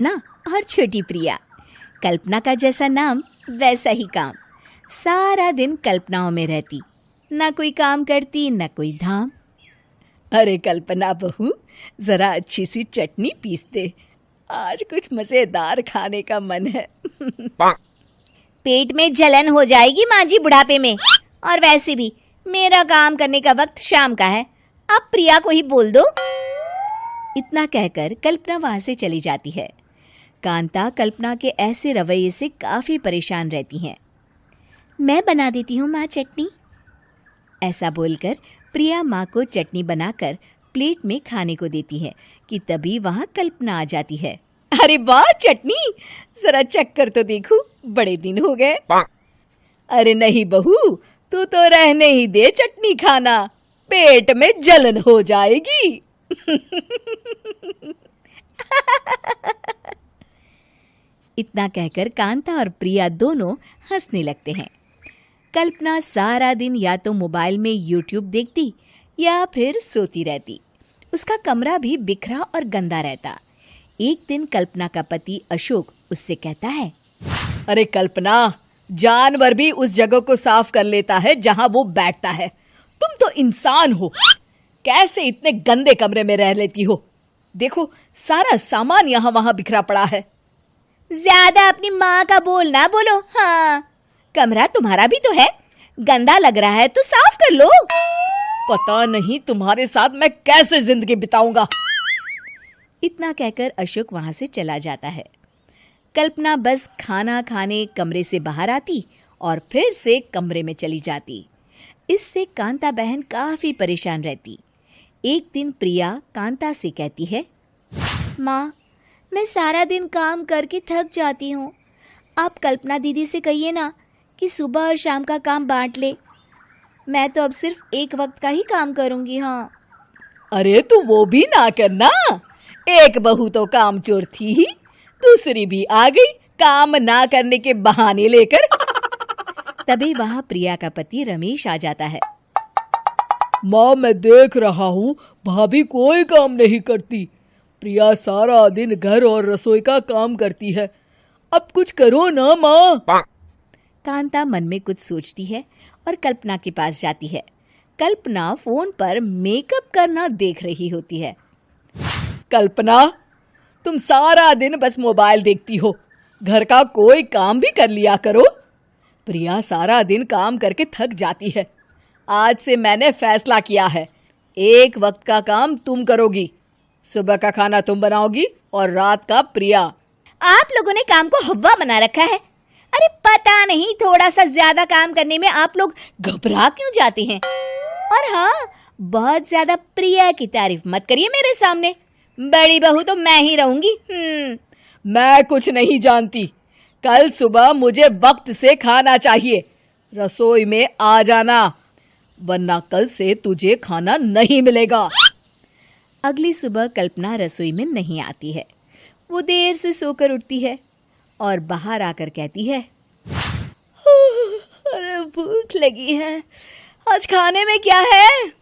कल्पना और छोटी प्रिया। कल्पना का जैसा नाम वैसा ही काम। सारा दिन कल्पनाओं में रहती, ना कोई काम करती ना कोई धाम। अरे कल्पना बहू, जरा अच्छी सी चटनी पीस दे, आज कुछ मजेदार खाने का मन है। पेट में जलन हो जाएगी माँ जी बुढ़ापे में, और वैसे भी मेरा काम करने का वक्त शाम का है, अब प्रिया को ही बोल दो। इतना कहकर कल्पना वहां से चली जाती है। कांता कल्पना के ऐसे रवैये से काफी परेशान रहती हैं। मैं बना देती हूँ माँ चटनी। ऐसा बोलकर प्रिया माँ को चटनी बनाकर प्लेट में खाने को देती है कि तभी वहाँ कल्पना आ जाती है। अरे वाह चटनी, जरा चख कर तो देखूं, बड़े दिन हो गए। अरे नहीं बहू, तू तो रहने ही दे चटनी खाना, पेट में जलन हो जाएगी। इतना कहकर कांता और प्रिया दोनों हंसने लगते हैं। कल्पना सारा दिन या तो मोबाइल में यूट्यूब देखती या फिर सोती रहती। उसका कमरा भी बिखरा और गंदा रहता। एक दिन कल्पना का पति अशोक उससे कहता है, अरे कल्पना, जानवर भी उस जगह को साफ कर लेता है जहां वो बैठता है, तुम तो इंसान हो, कैसे इतने गंदे कमरे में रह लेती हो? देखो सारा सामान यहाँ वहां बिखरा पड़ा है। ज्यादा अपनी माँ का बोल ना बोलो। हाँ, कमरा तुम्हारा भी तो है, गंदा लग रहा है तो साफ कर लो। पता नहीं तुम्हारे साथ मैं कैसे जिंदगी बिताऊंगा। इतना कहकर अशोक वहां से चला जाता है। कल्पना बस खाना खाने कमरे से बाहर आती और फिर से कमरे में चली जाती। इससे कांता बहन काफी परेशान रहती। एक दिन प्रिया कांता से कहती है, माँ, मैं सारा दिन काम करके थक जाती हूँ, आप कल्पना दीदी से कहिए ना कि सुबह और शाम का काम बांट ले, मैं तो अब सिर्फ एक वक्त का ही काम करूँगी। हाँ। अरे तू वो भी ना करना, एक बहू तो कामचोर थी ही, दूसरी भी आ गई काम ना करने के बहाने लेकर। तभी वहां प्रिया का पति रमेश आ जाता है। माँ, मैं देख रहा हूँ भाभी कोई काम नहीं करती, प्रिया सारा दिन घर और रसोई का काम करती है, अब कुछ करो ना माँ। कांता मन में कुछ सोचती है और कल्पना के पास जाती है। कल्पना फोन पर मेकअप करना देख रही होती है। कल्पना, तुम सारा दिन बस मोबाइल देखती हो, घर का कोई काम भी कर लिया करो। प्रिया सारा दिन काम करके थक जाती है, आज से मैंने फैसला किया है, एक वक्त का काम तुम करोगी, सुबह का खाना तुम बनाओगी और रात का प्रिया। आप लोगों ने काम को हवा बना रखा है। अरे पता नहीं थोड़ा सा ज्यादा काम करने में आप लोग घबरा क्यों जाते हैं। और हाँ, बहुत ज्यादा प्रिया की तारीफ मत करिए मेरे सामने, बड़ी बहू तो मैं ही रहूंगी। मैं कुछ नहीं जानती, कल सुबह मुझे वक्त से खाना चाहिए, रसोई में आ जाना, वरना कल से तुझे खाना नहीं मिलेगा। अगली सुबह कल्पना रसोई में नहीं आती है। वो देर से सोकर उठती है और बाहर आकर कहती है, अरे भूख लगी है, आज खाने में क्या है?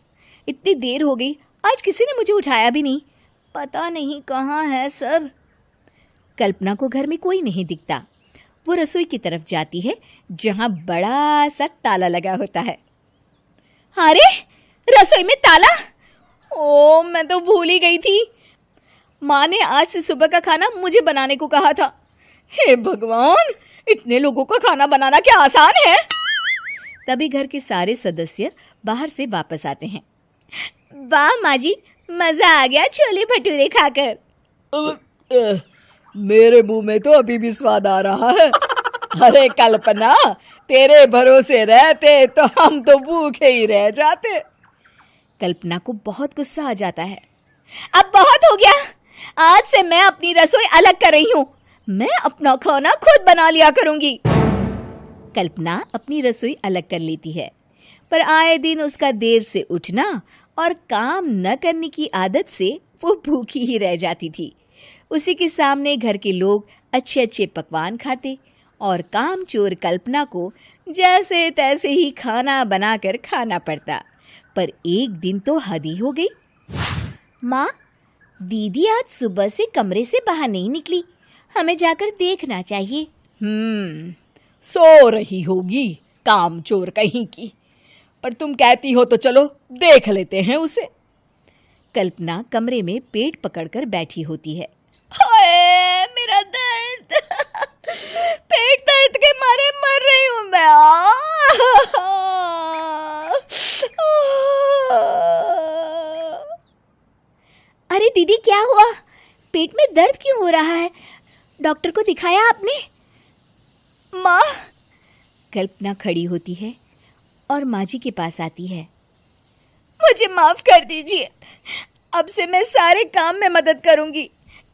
इतनी देर हो गई, आज किसी ने मुझे उठाया भी नहीं, पता नहीं कहाँ है सब। कल्पना को घर में कोई नहीं दिखता। वो रसोई की तरफ जाती है जहाँ बड़ा सा ताला लगा होता है। अरे रसोई में ताला? ओ, मैं तो भूल ही गई थी, माँ ने आज से सुबह का खाना मुझे बनाने को कहा था। हे भगवान, इतने लोगों का खाना बनाना क्या आसान है? तभी घर के सारे सदस्य बाहर से वापस आते हैं। वाह माँ जी, मजा आ गया छोले भटूरे खाकर। मेरे मुंह में तो अभी भी स्वाद आ रहा है। अरे कल्पना, तेरे भरोसे रहते तो हम तो भूखे ही रह जाते। कल्पना को बहुत गुस्सा आ जाता है। अब बहुत हो गया, आज से मैं अपनी रसोई अलग कर रही हूँ, मैं अपना खाना खुद बना लिया करूंगी। कल्पना अपनी रसोई अलग कर लेती है, पर आए दिन उसका देर से उठना और काम न करने की आदत से वो भूखी ही रह जाती थी। उसी के सामने घर के लोग अच्छे अच्छे पकवान खाते और कामचोर कल्पना को जैसे तैसे ही खाना बनाकर खाना पड़ता। पर एक दिन तो हद ही हो गई। माँ, दीदी आज सुबह से कमरे से बाहर नहीं निकली, हमें जाकर देखना चाहिए। सो रही होगी कामचोर कहीं की, पर तुम कहती हो तो चलो देख लेते हैं उसे। कल्पना कमरे में पेट पकड़कर बैठी होती है। हाय मेरा दर्द, पेट दर्द के मारे मर रही हूं मैं। अरे दीदी क्या हुआ? पेट में दर्द क्यों हो रहा है? डॉक्टर को दिखाया आपने? माँ। कल्पना खड़ी होती है और माँ जी के पास आती है। मुझे माफ कर दीजिए, अब से मैं सारे काम में मदद करूंगी,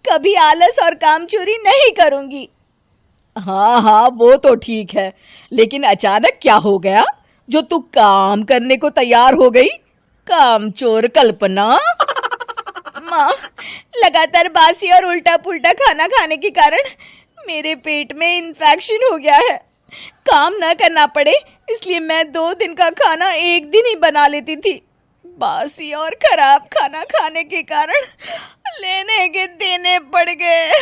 कभी आलस और काम चोरी नहीं करूंगी। हाँ हाँ वो तो ठीक है, लेकिन अचानक क्या हो गया जो तू काम करने को तैयार हो गई? कामचोर कल्पना। माँ, लगातार बासी और उल्टा पुल्टा खाना खाने के कारण मेरे पेट में इन्फेक्शन हो गया है। काम न करना पड़े इसलिए मैं 2 दिन का खाना एक दिन ही बना लेती थी। बासी और खराब खाना खाने के कारण लेने के देने पड़ गए।